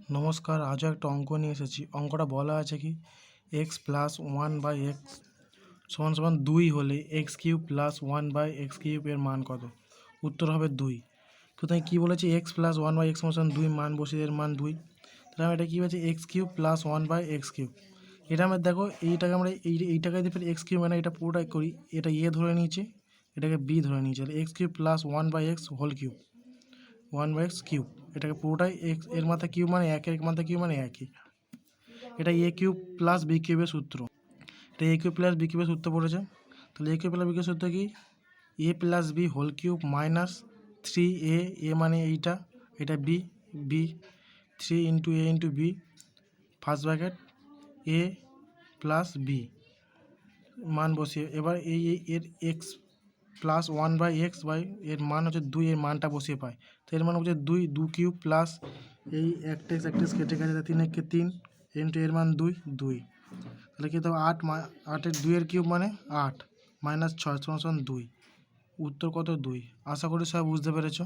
নমস্কার, আজও একটা অঙ্ক নিয়ে এসেছি। অঙ্কটা বলা আছে কি x plus one by x সমান সমান 2 হলে x cube plus one by x cube এর মান কত? উত্তর হবে 2। কোথায় কী বলেছি? X plus one by x সমান 2, মান বসিয়ে এর মান 2। তাহলে আমরা এটা কী বলছি? X cube plus one by x cube. এটা আমরা দেখো এইটাকে আমরা এইটাকে যদি এক্স কিউব মানে এটা পুরোটাই করি, এটা এ ধরে নিয়েছি, এটাকে বি ধরে নিয়েছি। তাহলে x cube plus one by x whole cube, one by x cube, এটাকে পুরোটাই এক্স এর মাথা কিউব মানে একের মাথা কিউব মানে একই। এটা এ কিউব প্লাস বি কিউবের সূত্র। এটা এ কিউব প্লাস বি কিউবের সূত্র পড়েছে। তাহলে এ কিউব প্লাস বি কিউবের সূত্র কি? A plus B whole cube minus 3a, A মানে এইটা, এটা B, B 3 into A into B first bracket A plus B মান বসিয়ে এবার এর X plus one by X by এর মান হচ্ছে 2, এর মানটা বসিয়ে পায়। তো এর মান হচ্ছে 2 কিউব প্লাস এই একটা এক্স কেটে গেছে, 3 একে 3 ইন্টু এর মান 2। তাহলে কী হবে? 8, 8-এর 2-এর কিউব মানে 8 মাইনাস 6 সমান 2। উত্তর কত? 2। আশা করি সবাই বুঝতে পেরেছো।